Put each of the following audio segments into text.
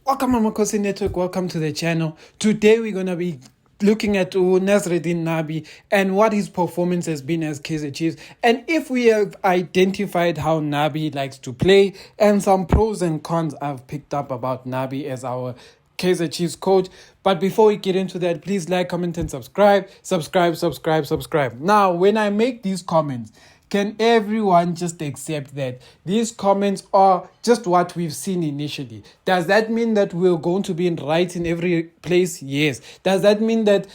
Welcome, Amakhosi Network. Welcome to the channel. Today we're going to be looking at Nasreddin Nabi and what his performance has been as Kaizer Chiefs, and if we have identified how Nabi likes to play and some pros and cons I've picked up about Nabi as our Kaizer Chiefs coach. But before we get into that, please like, comment, and subscribe. Subscribe. Now, when I make these comments, can everyone just accept that these comments are just what we've seen initially? Does that mean that we're going to be right in every place? Yes. Does that mean that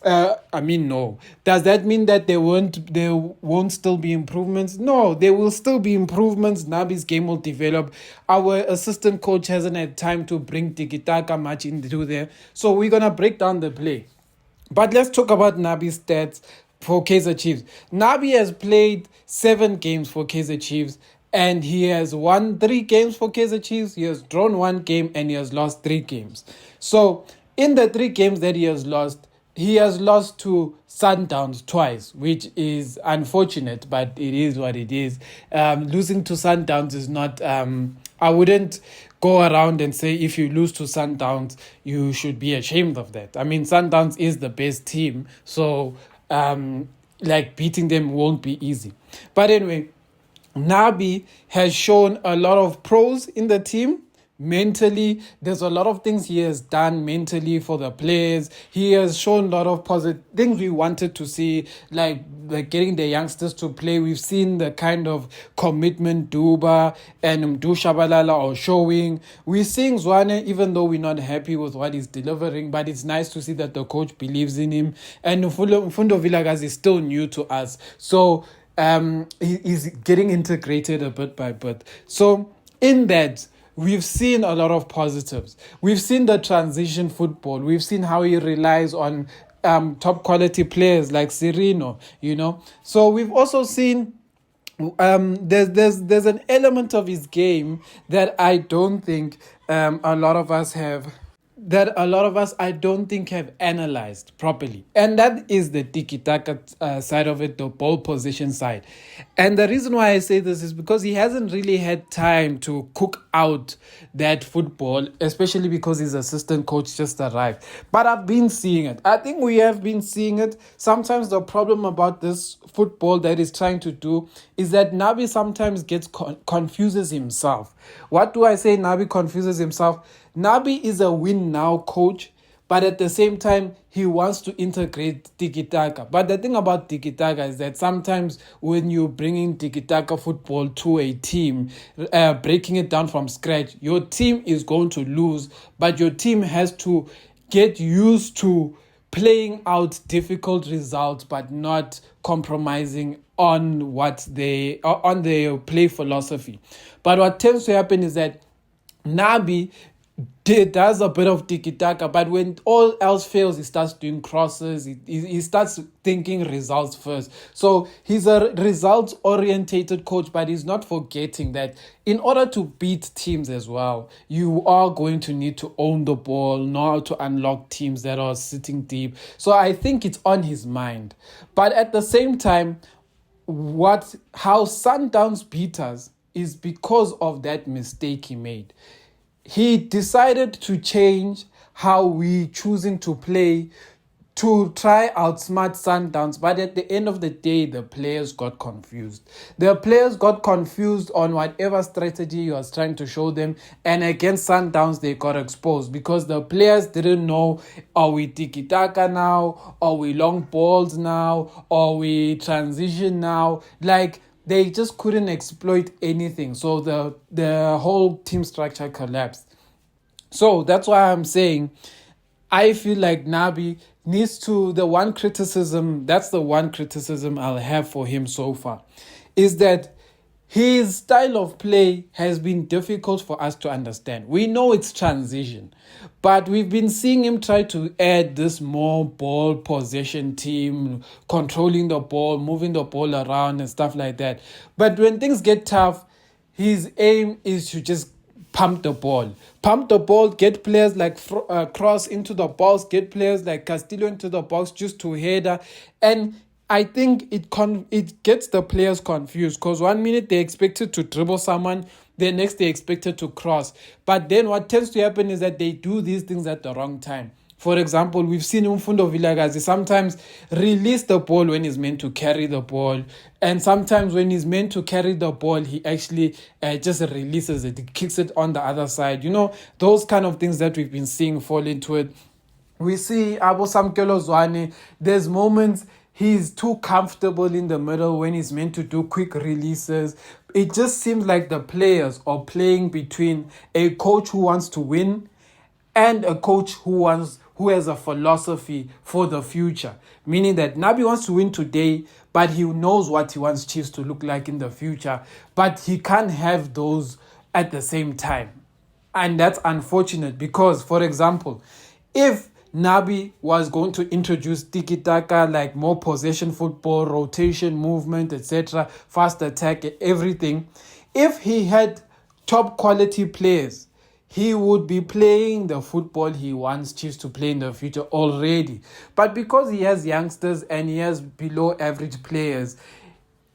no. Does that mean that there won't still be improvements? No, there will still be improvements. Nabi's game will develop. Our assistant coach hasn't had time to bring tiki-taka much into there. So we're going to break down the play. But let's talk about Nabi's stats for Kaizer Chiefs. Nabi has played 7 games for Kaizer Chiefs, and he has won 3 games for Kaizer Chiefs. He has drawn 1 game and he has lost 3 games. So in the 3 games that he has lost to Sundowns twice, which is unfortunate, but it is what it is. Losing to Sundowns is not... I wouldn't go around and say if you lose to Sundowns, you should be ashamed of that. I mean, Sundowns is the best team, so beating them won't be easy. But anyway, Nabi has shown a lot of pros in the team. Mentally, there's a lot of things he has done mentally for the players. He has shown a lot of positive things we wanted to see, like getting the youngsters to play. We've seen the kind of commitment Duba and Mdu Shabalala are showing. We're seeing Zwane, even though we're not happy with what he's delivering, but it's nice to see that the coach believes in him. And Mfundo Vilakazi is still new to us, so he's getting integrated a bit by bit. So in that, we've seen a lot of positives. We've seen the transition football. We've seen how he relies on top quality players like Sirino, So we've also seen there's an element of his game that I don't think a lot of us I don't think have analyzed properly. And that is the tiki-taka side of it, the ball position side. And the reason why I say this is because he hasn't really had time to cook out that football, especially because his assistant coach just arrived. But I've been seeing it. I think we have been seeing it. Sometimes the problem about this football that he's trying to do is that Nabi sometimes confuses himself. What do I say Nabi confuses himself? Nabi is a win-now coach, but at the same time, he wants to integrate tiki-taka. But the thing about tiki-taka is that sometimes when you're bringing tiki-taka football to a team, breaking it down from scratch, your team is going to lose, but your team has to get used to playing out difficult results, but not compromising on on their play philosophy. But what tends to happen is that Nabi does a bit of tiki-taka, but when all else fails, he starts doing crosses. He starts thinking results first. So he's a results-orientated coach, but he's not forgetting that in order to beat teams as well, you are going to need to own the ball, know how to unlock teams that are sitting deep. So I think it's on his mind. But at the same time, how Sundowns beat us is because of that mistake he made. He decided to change how we choosing to play to try outsmart Sundowns, but at the end of the day, the players got confused. The players got confused on whatever strategy he was trying to show them, and against Sundowns, they got exposed because the players didn't know, are we tiki-taka now? Are we long balls now? Are we transition now? They just couldn't exploit anything. So the whole team structure collapsed. So that's why I'm saying I feel like Nabi needs to... That's the one criticism I'll have for him so far, is that his style of play has been difficult for us to understand. We know it's transition, but we've been seeing him try to add this more ball possession team, controlling the ball, moving the ball around and stuff like that. But when things get tough, his aim is to just pump the ball, get players like Cross into the box, get players like Castillo into the box just to header. And I think it gets the players confused because 1 minute they're expected to dribble someone, the next they're expected to cross. But then what tends to happen is that they do these things at the wrong time. For example, we've seen Umfundo Vilakazi sometimes release the ball when he's meant to carry the ball. And sometimes when he's meant to carry the ball, he actually just releases it. He kicks it on the other side. Those kind of things that we've been seeing fall into it. We see Abo Samkelo Zwane. There's moments he's too comfortable in the middle when he's meant to do quick releases. It just seems like the players are playing between a coach who wants to win and a coach who has a philosophy for the future. Meaning that Nabi wants to win today, but he knows what he wants Chiefs to look like in the future. But he can't have those at the same time. And that's unfortunate because, for example, if Nabi was going to introduce tiki-taka, like more possession football, rotation, movement, etc., fast attack, everything. If he had top quality players, he would be playing the football he wants Chiefs to play in the future already. But because he has youngsters and he has below average players,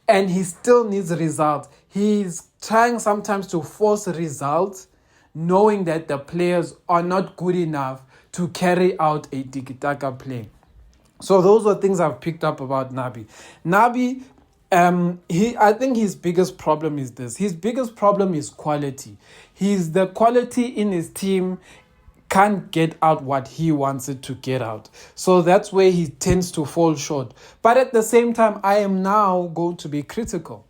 and he still needs results, he's trying sometimes to force results, knowing that the players are not good enough to carry out a tiki-taka play. So those are things I've picked up about Nabi. Nabi, I think his biggest problem is this. His biggest problem is quality. The quality in his team can't get out what he wants it to get out. So that's where he tends to fall short. But at the same time, I am now going to be critical.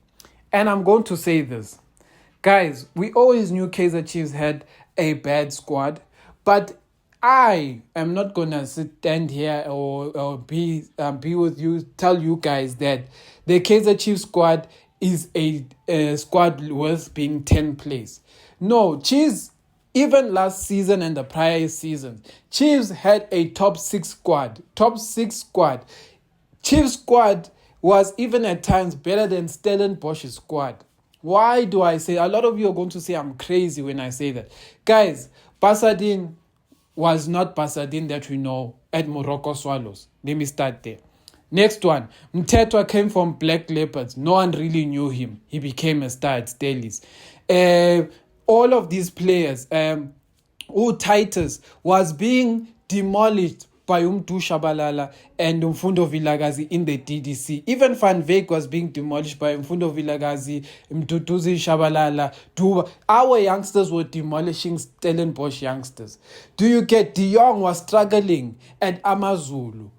And I'm going to say this. Guys, we always knew Kaizer Chiefs had a bad squad, but I am not gonna stand here or be with you, tell you guys that the Kaizer Chiefs squad is a squad worth being 10th place. No, Chiefs, even last season and the prior season, Chiefs had a top 6 squad. Chiefs squad was even at times better than Stellenbosch's squad. Why do I say? A lot of you are going to say I'm crazy when I say that. Guys, Pasadena was not Pasadena that we know at Morocco Swallows. Let me start there. Next one, Mtetwa came from Black Leopards. No one really knew him. He became a star at Stellies. All of these players, Titus was being demolished by Umdu Shabalala and Umfundo Vilakazi in the DDC. Even Van Veek was being demolished by Umfundo Vilakazi, Mduduzi Shabalala, Duba. Our youngsters were demolishing Stellenbosch youngsters. Do you get? De Jong was struggling at Amazulu.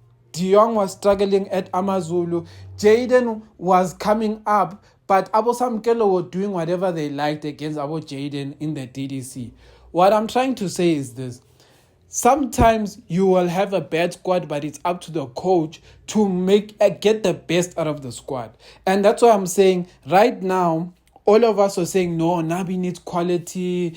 Jaden was coming up, but Abo Samkelo were doing whatever they liked against Abo Jaden in the DDC. What I'm trying to say is this. Sometimes you will have a bad squad, but it's up to the coach to get the best out of the squad. And that's why I'm saying right now, all of us are saying, no, Nabi needs quality.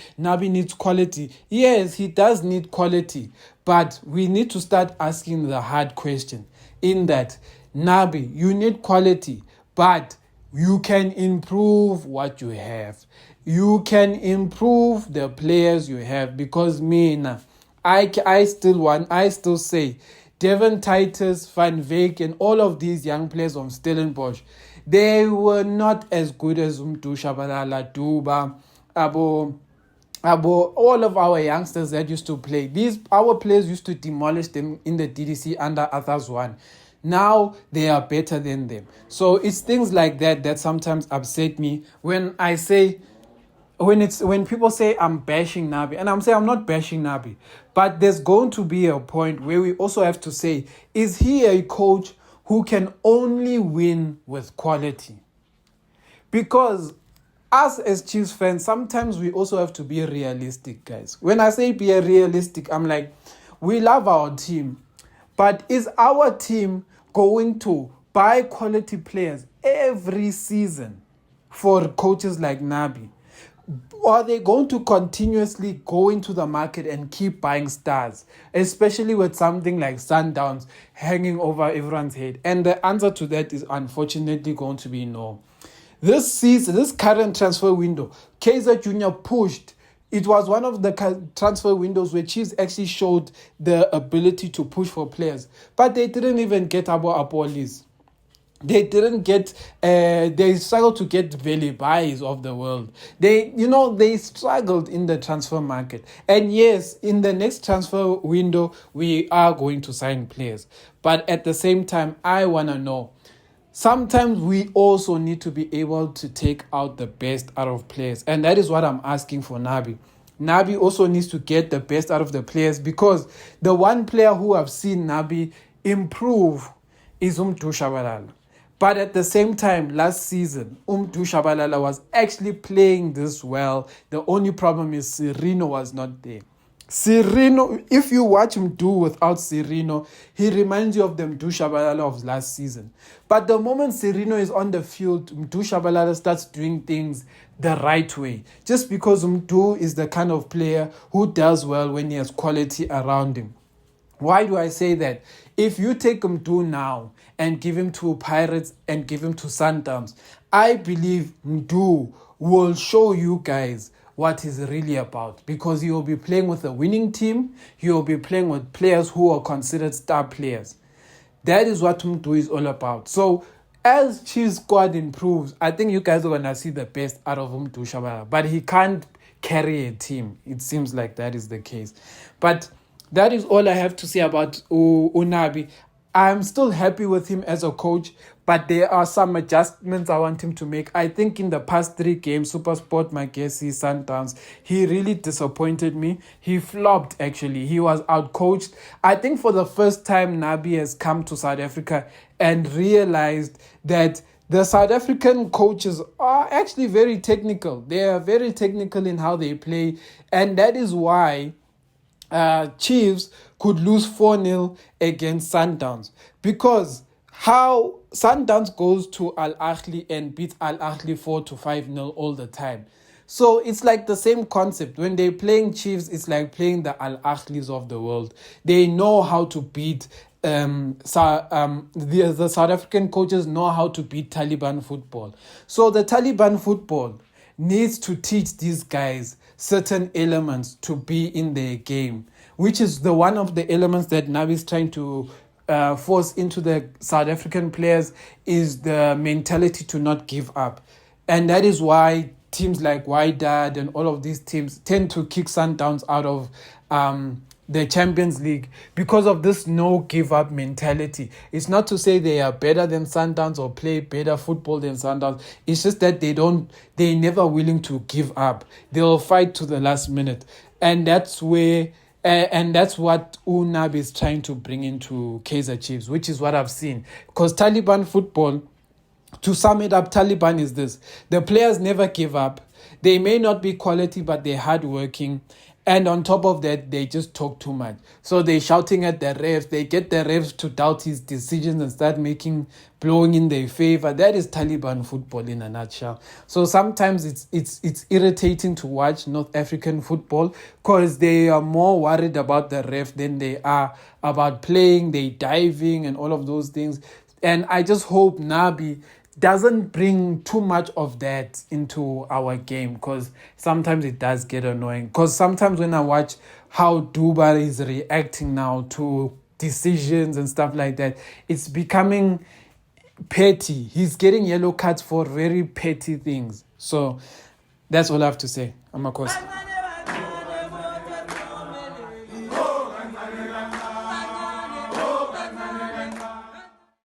Yes, he does need quality. But we need to start asking the hard question in that, Nabi, you need quality, but you can improve what you have. You can improve the players you have because I still say Devon Titus, Van Veek, and all of these young players from Stellenbosch, they were not as good as Umdu Shabalala, Duba, Abo, all of our youngsters that used to play. Our players used to demolish them in the DDC under Others One. Now they are better than them. So it's things like that sometimes upset me when I say, when people say I'm bashing Nabi, and I'm saying I'm not bashing Nabi, but there's going to be a point where we also have to say, is he a coach who can only win with quality? Because us as Chiefs fans, sometimes we also have to be realistic, guys. When I say be realistic, I'm like, we love our team, but is our team going to buy quality players every season for coaches like Nabi? Or are they going to continuously go into the market and keep buying stars, especially with something like Sundowns hanging over everyone's head? And the answer to that is unfortunately going to be no. This season, this current transfer window, Kaizer Jr. pushed. It was one of the transfer windows where Chiefs actually showed the ability to push for players. But they didn't even get Apolis. They didn't get, they struggled to get Veli buys of the world. They struggled in the transfer market. And yes, in the next transfer window, we are going to sign players. But at the same time, I want to know, sometimes we also need to be able to take out the best out of players. And that is what I'm asking for Nabi. Nabi also needs to get the best out of the players, because the one player who I've seen Nabi improve is Shabalala. But at the same time, last season, Shabalala was actually playing this well. The only problem is Serino was not there. Serino, if you watch him do without Serino, he reminds you of the Shabalala of last season. But the moment Serino is on the field, Shabalala starts doing things the right way. Just because Mdu is the kind of player who does well when he has quality around him. Why do I say that? If you take Mdu now and give him to Pirates and give him to Sundowns, I believe Mdu will show you guys what he's really about, because he will be playing with a winning team. He will be playing with players who are considered star players. That is what Mdu is all about. So as Chiefs squad improves, I think you guys are going to see the best out of Mdu Shabala. But he can't carry a team. It seems like that is the case. But that is all I have to say about Nabi. I'm still happy with him as a coach, but there are some adjustments I want him to make. I think in the past 3 games, SuperSport, Amakhosi, Sundowns, he really disappointed me. He flopped, actually. He was outcoached. I think for the first time, Nabi has come to South Africa and realized that the South African coaches are actually very technical. They are very technical in how they play, and that is why Chiefs could lose 4-0 against Sundowns, because how Sundowns goes to Al Ahly and beats Al Ahly 4-5-0 all the time. So it's like the same concept. When they're playing Chiefs, it's like playing the Al Ahlys of the world. They know how to beat the South African coaches know how to beat Taliban football. So the Taliban football needs to teach these guys certain elements to be in their game, which is the one of the elements that Nabi is trying to force into the South African players, is the mentality to not give up. And that is why teams like Wydad and all of these teams tend to kick Sundowns out of the Champions League, because of this no give up mentality. It's not to say they are better than Sundowns or play better football than Sundowns. It's just that they're never willing to give up. They'll fight to the last minute. And that's where and that's what Nabi is trying to bring into Kaizer Chiefs, which is what I've seen. Because Taliban football, to sum it up, Taliban is this: the players never give up. They may not be quality, but they're hardworking. And on top of that, they just talk too much. So they're shouting at the refs. They get the refs to doubt his decisions and start blowing in their favor. That is Taliban football in a nutshell. So sometimes it's irritating to watch North African football, because they are more worried about the ref than they are about playing. They diving and all of those things. And I just hope Nabi doesn't bring too much of that into our game, because sometimes it does get annoying. Because sometimes when I watch how Duba is reacting now to decisions and stuff like that, it's becoming petty. He's getting yellow cards for very petty things. So that's all I have to say. Amakhosi.